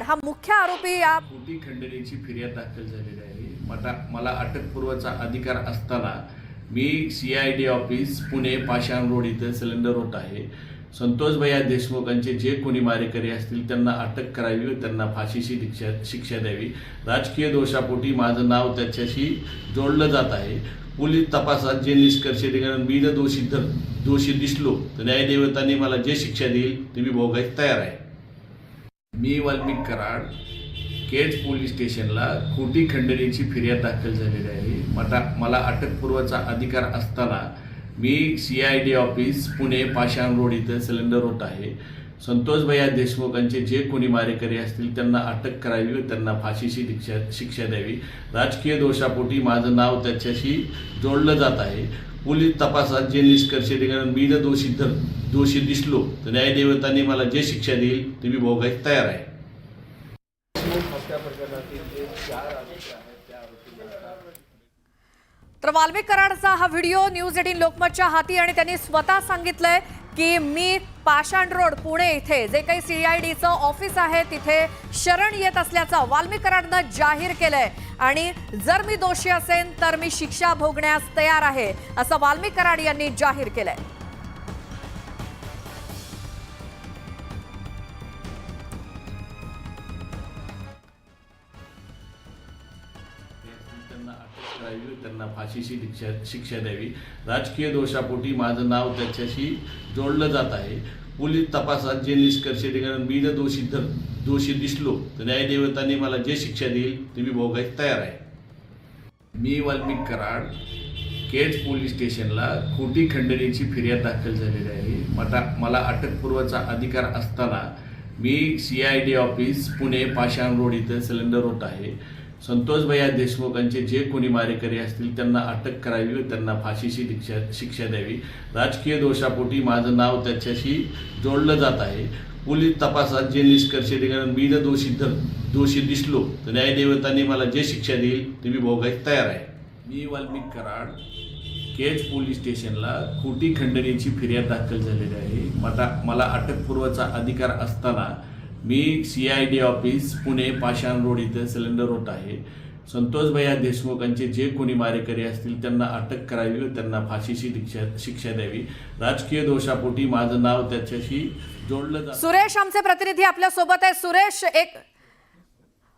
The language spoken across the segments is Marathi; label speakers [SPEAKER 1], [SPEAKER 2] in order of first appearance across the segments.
[SPEAKER 1] हा मुख्य आरोपी या
[SPEAKER 2] खोटी खंडणीची फिर्याद दाखल झालेली आहे। मला अटकपूर्वचा अधिकार असताना मी CID ऑफिस पुणे पाषाण रोड इथे सिलेंडर होत आहे। संतोष भैया देशमुखांचे जे कोणी मारेकरी असतील त्यांना अटक करावी व त्यांना फाशीची शिक्षा द्यावी। राजकीय दोषापोटी माझं नाव त्याच्याशी जोडलं जात आहे। पोलीस तपासात जे निष्कर्ष निघाले मी जर दोषी दिसलो तर न्यायदेवतांनी मला जे शिक्षा देईल ते मी भोगायला तयार आहे। मी वाल्मिक कराड केज पोलीस स्टेशनला खोटी खंडणीची फिर्याद दाखल झालेली आहे। मला अटकपूर्वचा अधिकार असताना मी CID ऑफिस पुणे पाषाण रोड इथे सिलेंडर होत आहे। संतोष भैया देशमुखांचे जे कोणी मारेकरी असतील त्यांना अटक करावी व त्यांना फाशीची शिक्षा द्यावी। राजकीय दोषापोटी माझं नाव त्याच्याशी जोडलं जात आहे। पोलीस तपासात जे निष्कर्ष निघाले मी जर दोषी दिसलो तर न्यायदेवतांनी मला जे शिक्षा देईल ते मी भोगायला तयार आहे।
[SPEAKER 1] तर वाल्मिक कराडचा हा व्हिडिओ न्यूज 18 लोकमतच्या हाती आणि त्यांनी स्वतः सांगितलंय की मी पाषाण रोड पुणे इथे जे काही CIDचं ऑफिस आहे तिथे शरण येत असल्याचं वाल्मिक कराडनं जाहीर केलंय आणि जर मी दोषी असेन तर मी शिक्षा भोगण्यास तयार आहे असं वाल्मिक कराड यांनी जाहीर केलंय।
[SPEAKER 2] त्यांना फाशीची शिक्षा द्यावी। राजकीय दोषापोटी माझं नाव त्याच्याशी जोडलं जात आहे। पोलीस तपासात जे निष्कर्ष निघाले मी जर दोषी दिसलो तर न्यायदेवतांनी मला जे शिक्षा देईल ते मी भोगायला तयार आहे। मी वाल्मिक कराड केज पोलीस स्टेशनला खोटी खंडणीची फिर्याद दाखल झालेली आहे। मला अटकपूर्वचा अधिकार असताना मी CID ऑफिस पुणे पाषाण रोड इथे सिलेंडर होत आहे। संतोष भैया देशमुखांचे जे कोणी मारेकरी असतील त्यांना अटक करावी व त्यांना फाशीची शिक्षा द्यावी। राजकीय दोषापोटी माझं नाव त्याच्याशी जोडलं जात आहे। पोलीस तपासात जे निष्कर्ष निघाले मी जर दोषी दिसलो तर न्यायदेवतांनी मला जे शिक्षा देईल ते मी भोगायला तयार आहे। मी वाल्मिक कराड केज पोलीस स्टेशनला खोटी खंडणीची फिर्याद दाखल झालेली आहे। मला अटकपूर्वचा अधिकार असताना मी CID ऑफिस पुणे पाषाण रोड इथे सिलेंडर होत आहे। संतोष भैया देशमुखांचे जे कोणी मारेकरी असतील त्यांना अटक करावी व त्यांना फाशीची शिक्षा द्यावी। राजकीय दोषापोटी माझं नाव त्याच्याशी जोडलं जातं।
[SPEAKER 1] सुरेश आमचे प्रतिनिधी आपल्या सोबत आहे। सुरेश,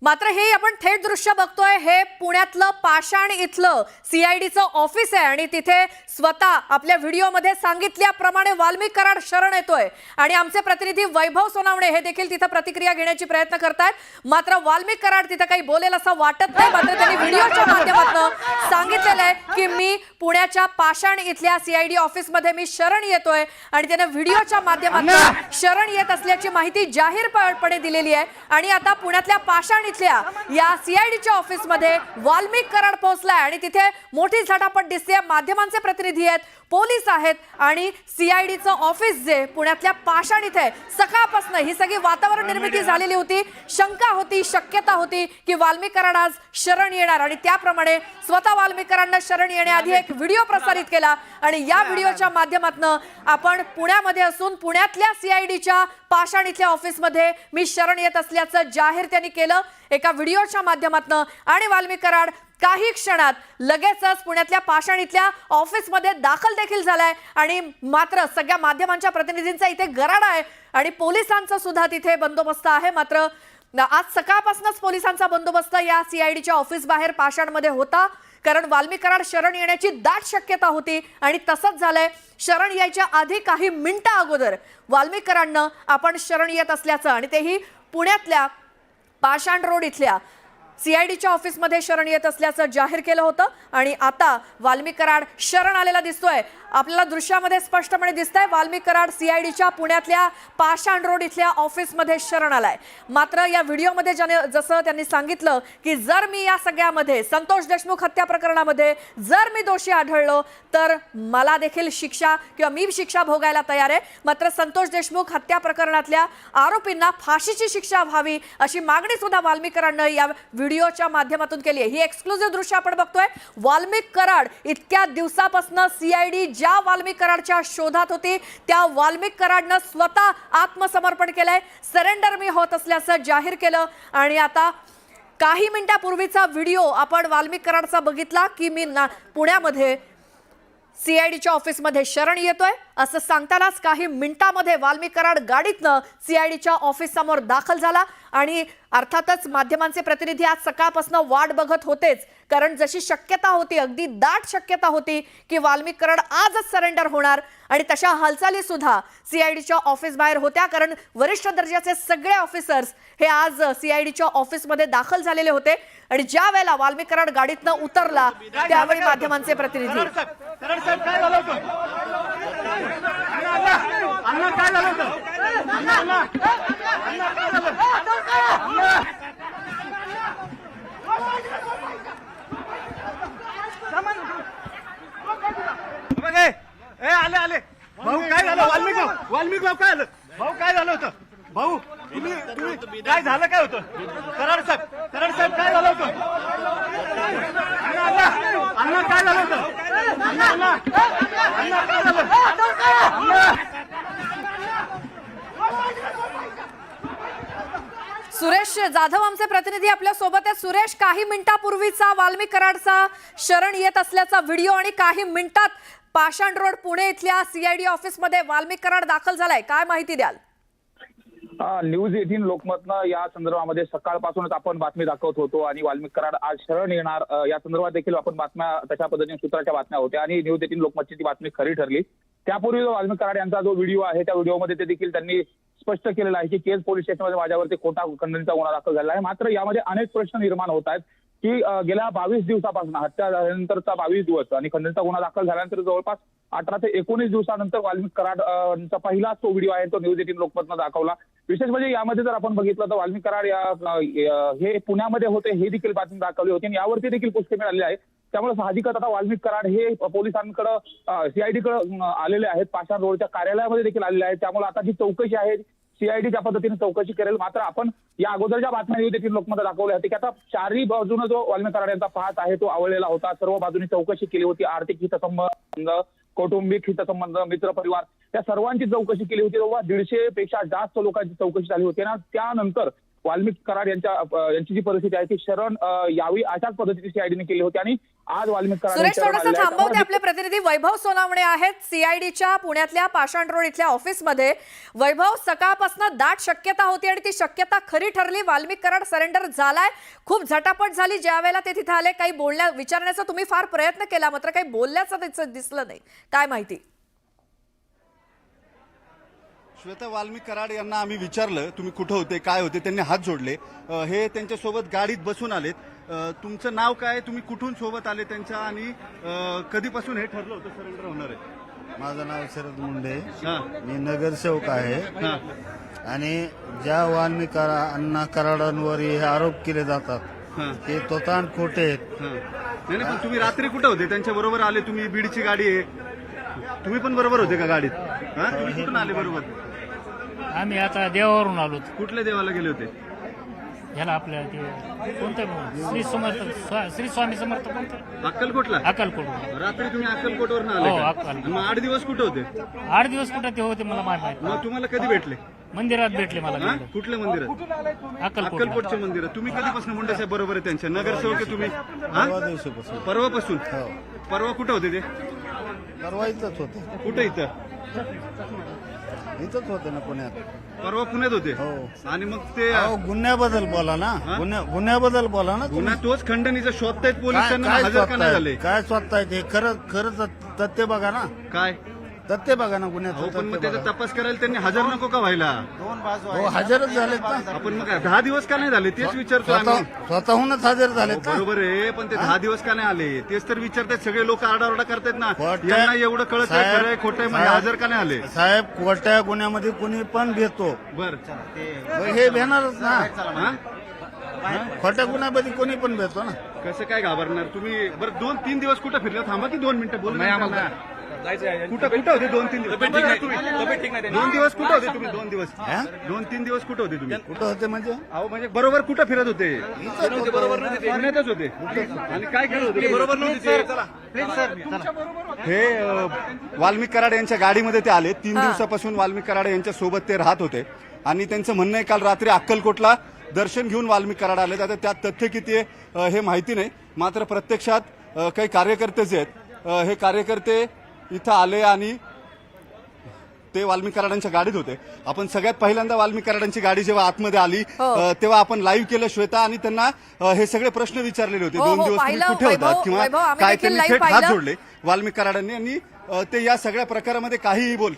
[SPEAKER 1] मात्र हे आपण थेट दृश्य बघतोय हे पुण्यातलं पाषाण इथलं CIDचं ऑफिस आहे आणि तिथे स्वतः आपल्या व्हिडिओमध्ये सांगितल्याप्रमाणे वाल्मिक कराड शरण येतोय आणि आमचे प्रतिनिधी वैभव सोनावणे हे देखील तिथे प्रतिक्रिया घेण्याची प्रयत्न करतायत। मात्र वाल्मिक कराड तिथे काही बोलेल असं वाटत नाही। मात्र त्यांनी व्हिडिओच्या माध्यमातून सांगितलेलं आहे की मी पुण्याच्या पाषाण इथल्या CID ऑफिसमध्ये मी शरण येतोय आणि त्याने व्हिडिओच्या माध्यमातून शरण येत असल्याची माहिती जाहीरपणे दिलेली आहे। आणि आता पुण्यातल्या पाषाण इथल्या या CIDच्या ऑफिसमध्ये वाल्मिक कराड पोहोचलाय आणि तिथे मोठी झटापट दिसते। माध्यमांचे प्रतिनिधी आहेत, पोलीस आहेत आणि CIDचं ऑफिस जे पुण्यातल्या पाषाण इथे सकाळपासून ही सगळी वातावरण निर्मिती झालेली होती। शंका होती, शक्यता होती की वाल्मिक कराड आज शरण येणार आणि त्याप्रमाणे स्वतः वाल्मिक कराडनं शरण येण्याआधी एक व्हिडिओ प्रसारित केला आणि या व्हिडिओच्या माध्यमातून आपण पुण्यामध्ये असून पुण्यातल्या CIDच्या पाषाण इथल्या ऑफिसमध्ये मी शरण येत असल्याचं जाहीर त्यांनी केलं एका व्हिडिओच्या माध्यमातून। आणि वाल्मिक कराड काही क्षणात लगेचच पुण्यातल्या पाषाण इथल्या ऑफिसमध्ये दाखल देखील झालाय आणि मात्र सगळ्या माध्यमांच्या प्रतिनिधींचा इथे गराडा आहे आणि पोलिसांचा सुद्धा तिथे बंदोबस्त आहे। मात्र आज सकाळपासूनच पोलिसांचा बंदोबस्त या CIDच्या ऑफिस बाहेर पाषाणमध्ये होता कारण वाल्मिक कराड शरण येण्याची दाट शक्यता होती आणि तसंच झालंय। शरण यायच्या आधी काही मिनिटं अगोदर वाल्मिक कराडनं आपण शरण येत असल्याचं आणि तेही पुण्यातल्या पाषाण रोड इथल्या CIDच्या ऑफिसमध्ये शरण येत असल्याचं जाहीर केलं होतं आणि आता वाल्मिक कराड शरण आलेला दिसतोय। आपल्याला दृश्यामध्ये स्पष्टपणे दिसतंय वाल्मिक कराड CIDच्या पुण्यातल्या पाषाण रोड इथल्या ऑफिसमध्ये शरण आलाय। मात्र या व्हिडिओमध्ये जसं त्यांनी सांगितलं की जर मी या सगळ्यामध्ये संतोष देशमुख हत्या प्रकरणामध्ये जर मी दोषी आढळलो तर मला देखील शिक्षा किंवा मी शिक्षा भोगायला तयार आहे। मात्र संतोष देशमुख हत्या प्रकरणातल्या आरोपींना फाशीची शिक्षा व्हावी अशी मागणी सुद्धा वाल्मिक कराडनं या व्हिडिओच्या माध्यमातून केली आहे। ही एक्सक्लुझिव्ह दृश्य आपण बघतोय। वाल्मिक कराड इतक्या दिवसापासून सीआयडी ज्या वाल्मिक कराडच्या शोधात होती त्या वाल्मिक कराडनं स्वतः आत्मसमर्पण केलंय, सरेंडर मी होत असल्याचं जाहीर केलं। आणि आता काही मिनिटापूर्वीचा व्हिडिओ आपण वाल्मिक कराडचा बघितला की मी पुण्यामध्ये सीआयडीच्या ऑफिसमध्ये शरण येतोय असं सांगतानाच काही मिनिटांमध्ये वाल्मिक कराड गाडीतनं सीआयडीच्या ऑफिस समोर दाखल झाला। आणि अर्थातच माध्यमांचे प्रतिनिधी आज सकाळपासून वाट बघत होतेच, कारण जशी शक्यता होती, अगदी दाट शक्यता होती की वाल्मिक कराड आजच सरेंडर होणार आणि तशा हालचाली सुद्धा सीआयडीच्या ऑफिस बाहेर होत्या, कारण वरिष्ठ दर्जाचे सगळे ऑफिसर्स हे आज सीआयडीच्या ऑफिसमध्ये दाखल झालेले होते। आणि ज्या वेळेला वाल्मिक कराड गाडीतनं उतरला त्यावेळी माध्यमांचे प्रतिनिधी
[SPEAKER 3] आले आले भाऊ, काय झालं? वाल्मिक भाऊ काय झालं? भाऊ काय झालं होतं? भाऊ तुम्ही काय झालं? काय होतं? कराड साहेब काय झालं होतं? अण्णा काय झालं होतं? अण्णा काय झालं?
[SPEAKER 1] सुरेश जाधव आमचे प्रतिनिधी आपल्या सोबत आहेत। सुरेश, काही मिनिटापूर्वीचा वाल्मिक कराडचा शरण येत असल्याचा व्हिडिओ आणि काही मिनिटात पाषाण रोड पुणे इथल्या सीआयडी ऑफिसमध्ये वाल्मिक कराड दाखल झालाय, काय माहिती द्याल?
[SPEAKER 4] न्यूज 18 लोकमतनं या संदर्भामध्ये सकाळपासूनच आपण बातमी दाखवत होतो आणि वाल्मिक कराड आज शरण येणार या संदर्भात देखील आपण बातम्या तशा पद्धतीने सूत्राच्या बातम्या होत्या आणि न्यूज 18 लोकमतची ती बातमी खरी ठरली। त्यापूर्वी जो वाल्मिक कराड यांचा जो व्हिडिओ आहे त्या व्हिडिओमध्ये ते देखील त्यांनी स्पष्ट केलेलं आहे की केज पोलीस स्टेशनमध्ये माझ्यावरती खोटा खंडणीचा गुन्हा दाखल झाला आहे। मात्र यामध्ये अनेक प्रश्न निर्माण होत आहेत की गेल्या 22 दिवसापासून हत्या झाल्यानंतरचा 22 दिवस आणि खंडणीचा गुन्हा दाखल झाल्यानंतर जवळपास 18 ते 19 दिवसानंतर वाल्मिक कराडचा पहिला तो व्हिडिओ आहे तो न्यूज 18 लोकमतनं दाखवला। विशेष म्हणजे यामध्ये जर आपण बघितलं तर वाल्मिक कराड हे पुण्यामध्ये होते हे देखील बातमी दाखवली होती आणि यावरती देखील पुष्टी मिळाली आहे। त्यामुळे साहजिकच आता वाल्मिक कराड हे पोलिसांकडे सीआयडीकडे आलेले आहेत, पाषाण रोडच्या कार्यालयामध्ये देखील आलेले आहेत। त्यामुळे आता जी चौकशी आहे सीआयडी त्या पद्धतीने चौकशी करेल। मात्र आपण या अगोदरच्या बातम्या न्यूज 18 लोकमत दाखवल्या होत्या की आता चारही बाजूने जो वाल्मिक कराड यांचा पाहत आहे तो आवळलेला होता, सर्व बाजूनी चौकशी केली होती, आर्थिक हितसंबंध, कौटुंबिक हितसंबंध, मित्र परिवार त्या सर्वांची चौकशी केली होती। तेव्हा 150 पेक्षा जास्त लोकांची चौकशी झाली होती ना, त्यानंतर वाल्मिक कराड यांची जी परिस्थिती आहे ती शरण यावी अशाच पद्धतीची सीआयडीने केली होती आणि आज वाल्मिक कराड
[SPEAKER 1] सुरेश, थोडंसं थांबवते, आपले प्रतिनिधी वैभव सोनावणे आहेत सीआयडीच्या पुण्यातल्या पाषाण रोड इथल्या ऑफिसमध्ये। वैभव, सकाळपासून दाट शक्यता होती आणि ती शक्यता खरी ठरली, वाल्मिक कराड सरेंडर झालाय, खूप झटापट झाली ज्या वेळेला ते तिथे आले। काही विचारण्याचा तुम्ही फार प्रयत्न केला मात्र काही बोलल्याचं दिसलं नाही, काय माहिती?
[SPEAKER 3] श्वेता, वाल्मिक कराड यांना आम्ही विचारलं तुम्ही कुठं होते, काय होते, त्यांनी हात जोडले। हे त्यांच्यासोबत गाडीत बसून आलेत। तुमचं नाव काय, तुम्ही कुठून सोबत आले त्यांच्या आणि कधीपासून हे ठरलं होतं सरेंडर होणार आहे?
[SPEAKER 5] माझं नाव शरद मुंडे,
[SPEAKER 3] हां
[SPEAKER 5] मी नगरसेवक आहे
[SPEAKER 3] हां
[SPEAKER 5] आणि ज्या वाल्मिक अण्णा कराडांवर हे आरोप केले जातात
[SPEAKER 3] हां
[SPEAKER 5] ते तोतान खोटे आहेत।
[SPEAKER 3] हां नाही पण तुम्ही रात्री कुठं होते? त्यांच्या बरोबर आले तुम्ही? बीडची गाडी आहे, तुम्ही पण बरोबर होते का गाडीत? हां, तुम्ही कुठून आले बरोबर?
[SPEAKER 6] आम्ही आता देवावरून आलो.
[SPEAKER 3] कुठल्या देवाला गेले होते?
[SPEAKER 6] ह्याला आपल्या ते कोणतं श्री स्वामी समर्थ कोणतं?
[SPEAKER 3] अक्कलकोटला?
[SPEAKER 6] अक्कलकोट.
[SPEAKER 3] रात्री तुम्ही अक्कलकोटवरून आले
[SPEAKER 6] हो,
[SPEAKER 3] का?
[SPEAKER 6] अक्कलकोट.
[SPEAKER 3] मग 8 दिवस कुठे होते?
[SPEAKER 6] 8 दिवस कुठं ते होते मला माहिती.
[SPEAKER 3] मग तुम्हाला कधी भेटले?
[SPEAKER 6] मंदिरात भेटले मला.
[SPEAKER 3] हां, कुठल्या मंदिरात?
[SPEAKER 6] अक्कलकोट.
[SPEAKER 3] अक्कलकोटच्या मंदिरात. तुम्ही कधीपासून मुंडे साहेब बरोबर आहे त्यांच्या? नगरसेवक आहे तुम्ही?
[SPEAKER 5] परवा दिवसापासून.
[SPEAKER 3] परवापासून?
[SPEAKER 5] हो.
[SPEAKER 3] परवा कुठं होते ते?
[SPEAKER 5] परवा इथंच होते.
[SPEAKER 3] कुठे?
[SPEAKER 5] इथंच होते ना पुण्यात.
[SPEAKER 3] परवा पुण्यात होते?
[SPEAKER 5] हो.
[SPEAKER 3] आणि मग ते
[SPEAKER 5] अहो, गुन्ह्याबद्दल बोला ना, गुन्ह्याबद्दल बोला ना.
[SPEAKER 3] गुन्हा तोच खंडणीचा शोधतायत पोलीस, त्यांना
[SPEAKER 5] काय
[SPEAKER 3] हजर का नाही झाले?
[SPEAKER 5] काय स्वतः ते खरं तथ्य बघा ना,
[SPEAKER 3] काय
[SPEAKER 5] तथ्य बघा ना
[SPEAKER 3] हो,
[SPEAKER 5] गुन्ह्याचं
[SPEAKER 3] पण मग
[SPEAKER 5] तथ्य
[SPEAKER 3] त्याचा
[SPEAKER 5] बघा.
[SPEAKER 3] तपास करायला त्यांनी हजर नको का व्हायला?
[SPEAKER 5] हो, हजरच झालेत ना.
[SPEAKER 3] आपण मग 10 दिवस का नाही झाले तेच विचारतो आम्ही.
[SPEAKER 5] स्वतःहूनच हजर झालेत ना.
[SPEAKER 3] बरोबर आहे, पण ते 10 दिवस का नाही आले तेच तर विचारतात. सगळे लोक आरडाओरडा करतात ना,
[SPEAKER 5] खोटं-
[SPEAKER 3] यांना एवढं कळत आहे
[SPEAKER 5] साहेब-
[SPEAKER 3] खरं आहे खोटं आहे, म्हणजे
[SPEAKER 5] साहेब-
[SPEAKER 3] हजर का नाही आले?
[SPEAKER 5] साहेब, कोर्टा गुन्ह्यामध्ये कुणी पण भेटतो,
[SPEAKER 3] बर
[SPEAKER 5] हे भेटणारच ना.
[SPEAKER 3] हा?
[SPEAKER 5] खोट्या गुन्ह्यामध्ये कोणी पण भेटतो ना.
[SPEAKER 3] कसं काय घाबरणार तुम्ही? बरं 2-3 दिवस कुठं फिरलं? थांबा की 2 मिनिटं बोलू. कुठं होते 2-3 दिवस? 2 दिवस कुठं होते तुम्ही? 2 दिवस 2-3 दिवस कुठं होते तुम्ही?
[SPEAKER 5] कुठं होते म्हणजे
[SPEAKER 3] अहो म्हणजे बरोबर कुठं फिरत होते? पुण्यातच होते. आणि काय करत होते? बरोबर नव्हते. हे वाल्मिक कराड यांच्या गाडीमध्ये ते आले. 3 दिवसापासून वाल्मिक कराड यांच्या सोबत ते राहत होते आणि त्यांचं म्हणणं आहे काल रात्री अक्कलकोटला दर्शन घेऊन वाल्मिक कराड आले. आता त्यात तथ्य किती आहे हे माहिती नाही. मात्र प्रत्यक्षात काही कार्यकर्ते जे आहेत हे कार्यकर्ते इथं आले आणि ते वाल्मिक कराडांच्या गाडीत होते. आपण सगळ्यात पहिल्यांदा वाल्मिक कराडांची गाडी जेव्हा आतमध्ये आली तेव्हा आपण लाईव्ह केलं श्वेता आणि त्यांना हे सगळे प्रश्न विचारलेले होते. 2 दिवस तुम्ही कुठे होतात किंवा काय, त्यांनी थेट हात जोडले वाल्मिक कराडांनी आणि ते या सगळ्या प्रकारामध्ये काहीही बोल.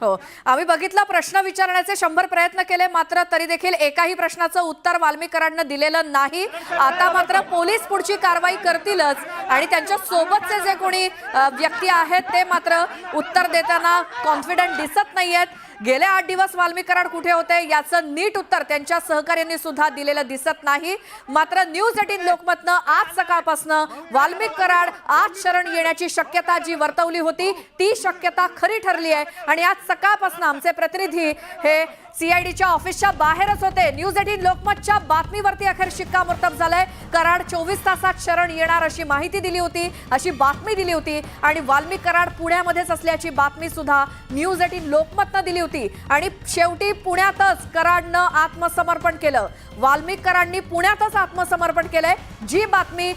[SPEAKER 1] हो, आम्ही बघितला प्रश्न विचारण्याचे 100 प्रयत्न केले, मात्र तरी देखील एकाही प्रश्नाचं उत्तर वाल्मिक कराडनं दिलेलं नाही. आता मात्र पोलीस पुढची कारवाई करतीलच आणि त्यांच्या सोबतचे जे कोणी व्यक्ती आहेत ते मात्र उत्तर देताना कॉन्फिडंट दिसत नाहीयेत. गेले 8 दिवस वाल्मिक कराड कुठे होते याचं नीट उत्तर त्यांच्या सहकार्यांनी सुद्धा दिलेलं दिसत नाही. मात्र न्यूज 18 लोकमतनं आज सकाळपासून वाल्मिक कराड आज शरण येण्याची शक्यता जी वर्तवली होती ती शक्यता खरी ठरली आहे आणि आज सकाळपासून आमचे प्रतिनिधी हे सीआयडीच्या ऑफिसच्या बाहेरच होते. न्यूज 18 लोकमतच्या बातमीवरती अखेर शिक्कामोर्तब झालंय. कराड 24 तासात शरण येणार अशी माहिती दिली होती, अशी बातमी दिली होती आणि वाल्मिक कराड पुण्यामध्येच असल्याची बातमी सुद्धा न्यूज 18 लोकमतनं दिली होती आणि शेवटी पुण्यातच कराडनं आत्मसमर्पण केलं. वाल्मिक कराडनी पुण्यातच आत्मसमर्पण केलंय. जी बातमी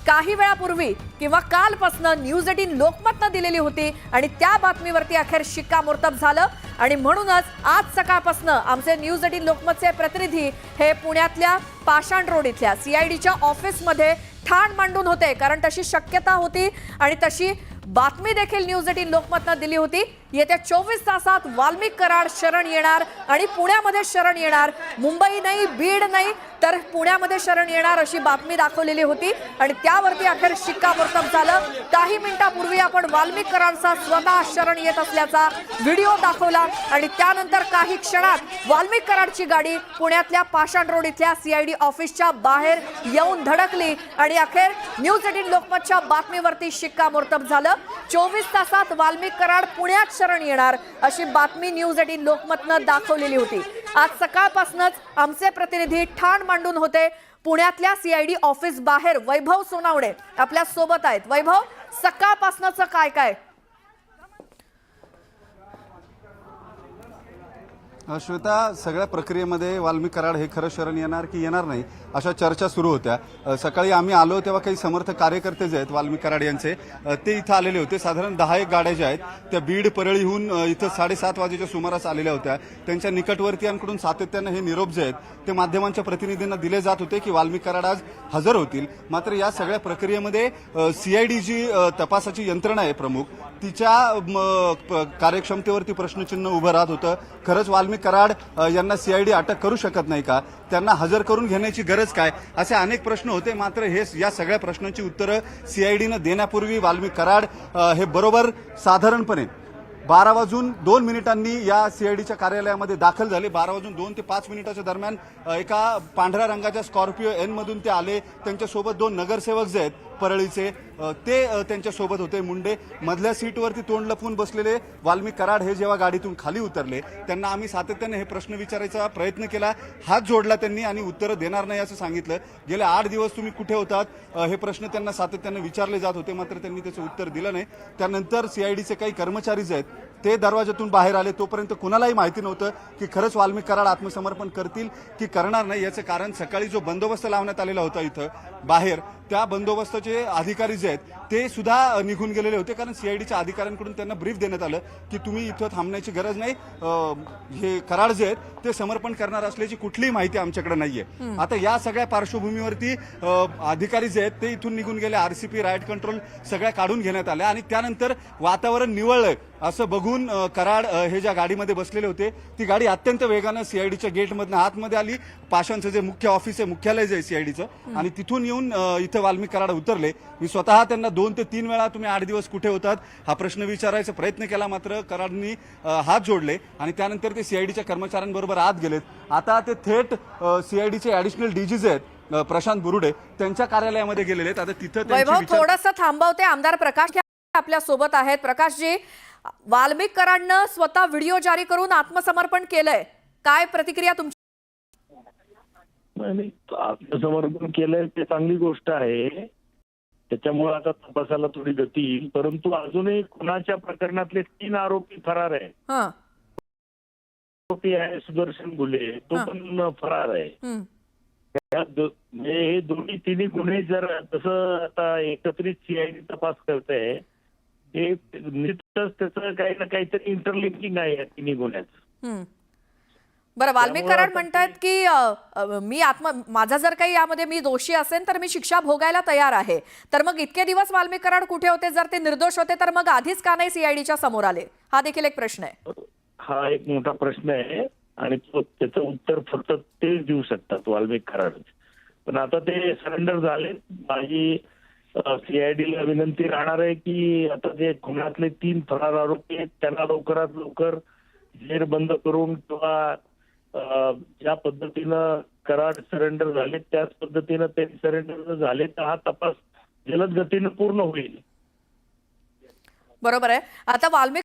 [SPEAKER 1] काही वेळापूर्वी किंवा कालपासून न्यूज 18 लोकमतनं दिलेली होती आणि त्या बातमीवरती अखेर शिक्कामोर्तब झालं आणि म्हणूनच आज सकाळपासून आमचे न्यूज 18 लोकमतचे प्रतिनिधी हे पुण्यातल्या पाषाण रोड इथल्या सीआयडीच्या ऑफिसमध्ये ठाण मांडून होते, कारण तशी शक्यता होती आणि तशी बातमी देखील न्यूज 18 लोकमतनं दिली होती. येत्या 24 तासात वाल्मिक कराड शरण येणार आणि पुण्यामध्ये शरण येणार. मुंबई नाही, बीड नाही तर पुण्यामध्ये शरण येणार अशी बातमी दाखवलेली होती आणि त्यावरती अखेर शिक्कामोर्तब झालं. काही मिनिटापूर्वी आपण वाल्मिक कराडचा स्वतः शरण येत असल्याचा व्हिडिओ दाखवला आणि त्यानंतर काही क्षणात वाल्मिक कराडची गाडी पुण्यातल्या पाषाण रोड इथल्या सीआयडी ऑफिसच्या बाहेर येऊन धडकली आणि अखेर न्यूज 18 लोकमतच्या बातमीवरती शिक्कामोर्तब झालं. 24 तासात वाल्मिक कराड पुण्यात शरण येणार अशी बातमी न्यूज 18 लोकमतनं दाखवलेली होती. आज सकाळपासूनच आमचे प्रतिनिधी ठाण मांडून होते पुण्यातल्या सीआयडी ऑफिस बाहेर. वैभव सोनावणे आपल्या सोबत आहेत. वैभव, सकाळपासूनच काय काय?
[SPEAKER 3] श्वेता, सगळ्या प्रक्रियेमध्ये वाल्मिक कराड हे खरं शरण येणार की येणार नाही अशा चर्चा सुरू होत्या. सकाळी आम्ही आलो तेव्हा काही समर्थक कार्यकर्ते जे आहेत वाल्मिक कराड यांचे ते इथं आलेले होते. साधारण 10-1 गाड्या ज्या आहेत त्या बीड परळीहून इथं 7:30 वाजेच्या सुमारास आलेल्या होत्या. त्यांच्या निकटवर्तीयांकडून सातत्यानं हे निरोप जे आहेत ते माध्यमांच्या प्रतिनिधींना दिले जात होते की वाल्मिक कराड आज हजर होतील. मात्र या सगळ्या प्रक्रियेमध्ये सीआयडी जी तपासाची यंत्रणा आहे प्रमुख, तिच्या कार्यक्षमतेवरती प्रश्नचिन्ह उभं राहत होतं. खरंच वाल्मिक कराड यांना सीआयडी अटक करू शकत नाही का? त्यांना हजर करून घेण्याची गरज काय? असे अनेक प्रश्न होते. मात्र हे या सगळ्या प्रश्नांची उत्तरं सीआयडीनं देण्यापूर्वी वाल्मिक कराड हे बरोबर साधारणपणे 12:02 या सीआयडीच्या कार्यालयामध्ये दाखल झाले. 12:02 ते 5 मिनिटाच्या दरम्यान एका पांढऱ्या रंगाच्या स्कॉर्पिओ एन मधून ते आले. त्यांच्यासोबत 2 नगरसेवक जे आहेत परळीचे ते त्यांच्यासोबत होते. मुंडे मधल्या सीटवरती तोंड लपवून बसलेले वाल्मिक कराड हे जेव्हा गाडीतून खाली उतरले त्यांना आम्ही सातत्याने हे प्रश्न विचारायचा प्रयत्न केला. हात जोडला त्यांनी आणि उत्तरं देणार नाही असं सांगितलं. गेले 8 दिवस तुम्ही कुठे होतात हे प्रश्न त्यांना सातत्याने विचारले जात होते, मात्र त्यांनी त्याचं उत्तर दिलं नाही. त्यानंतर सीआयडीचे काही कर्मचारी जे आहेत ते दरवाजातून बाहेर आले. तोपर्यंत कुणालाही माहिती नव्हतं की खरंच वाल्मिक कराड आत्मसमर्पण करतील की करणार नाही. याचं कारण सकाळी जो बंदोबस्त लावण्यात आलेला होता इथं बाहेर, त्या बंदोबस्ताचे अधिकारी जे आहेत ते सुद्धा निघून गेलेले होते. कारण सीआयडीच्या अधिकाऱ्यांकडून त्यांना ब्रीफ देण्यात आलं की तुम्ही इथं थांबण्याची गरज नाही, हे कराड जे आहेत ते समर्पण करणार असल्याची कुठलीही माहिती आमच्याकडे नाहीये. आता या सगळ्या पार्श्वभूमीवरती अधिकारी जे आहेत ते इथून निघून गेले. आरसीपी, राईट कंट्रोल सगळ्या काढून घेण्यात आल्या आणि त्यानंतर वातावरण निवळलंय असं बघून कराड हे ज्या गाडीमध्ये बसलेले होते ती गाडी अत्यंत वेगानं सीआयडीच्या गेटमधनं आतमध्ये आली. पाषाणचं जे मुख्य ऑफिस आहे, मुख्यालय जे आहे सीआयडीचं, आणि तिथून येऊन इथं वाल्मिक कराड उतरले. मी स्वतः त्यांना 2 ते 3 वेळा तुम्ही 8 दिवस कुठे होतात हा प्रश्न विचारायचा प्रयत्न केला, मात्र कराडनी हात जोडले आणि त्यानंतर ते सीआयडीच्या कर्मचाऱ्यांबरोबर आत गेलेत. आता ते थेट सीआयडीचे ऍडिशनल डीजी जे आहेत प्रशांत बुरुडे त्यांच्या कार्यालयामध्ये गेलेले आहेत. आता तिथं
[SPEAKER 1] वैभव, थोडंसं थांबवते. आमदार प्रकाश आपल्या सोबत आहेत. प्रकाशजी, वाल्मिक कराडनं स्वतः व्हिडिओ जारी करून आत्मसमर्पण केलंय, काय प्रतिक्रिया तुमची?
[SPEAKER 7] नाही, आत्मसमर्पण केलंय ते चांगली गोष्ट आहे. त्याच्यामुळे आता तपासाला थोडी गती येईल. परंतु अजूनही खुनाच्या प्रकरणातले 3 आरोपी फरार आहे.
[SPEAKER 1] हं,
[SPEAKER 7] आरोपी आहे सुदर्शन घुले, तो
[SPEAKER 1] हा.
[SPEAKER 7] पण फरार आहे.
[SPEAKER 1] हं.
[SPEAKER 7] म्हणजे हे तिन्ही गुन्हे जर तसं आता एकत्रित सीआयडी तपास करते, हे निश्चितच त्याचं काही ना काहीतरी इंटरलिंकिंग आहे या तिन्ही गुन्ह्याचं.
[SPEAKER 1] हं. बरं, वाल्मिक
[SPEAKER 7] त्यामुळे
[SPEAKER 1] कराड
[SPEAKER 7] आता
[SPEAKER 1] म्हणतायत की माझा जर काही यामध्ये मी दोषी असेल तर मी शिक्षा भोगायला तयार आहे. तर मग इतके दिवस वाल्मिक कराड कुठे होते? जर ते निर्दोष होते तर मग आधीच का नाही सीआयडीच्या समोर आले? हा देखील एक प्रश्न आहे.
[SPEAKER 7] हा एक मोठा प्रश्न आहे आणि त्याचं उत्तर फक्त तेच देऊ शकतात, वाल्मिक कराड. पण आता ते सरेंडर झाले. माझी सीआयडीला विनंती राहणार आहे की आता जे खुनातले 3 फरार आरोपी आहेत त्यांना लवकरात लवकर जेर बंद करून किंवा ज्या पद्धतीनं कराड सरेंडर झाले त्याच पद्धतीनं ते सरेंडर झाले तर हा तपास जलद गतीनं पूर्ण होईल.
[SPEAKER 1] बरोबर आहे. आता वाल्मिक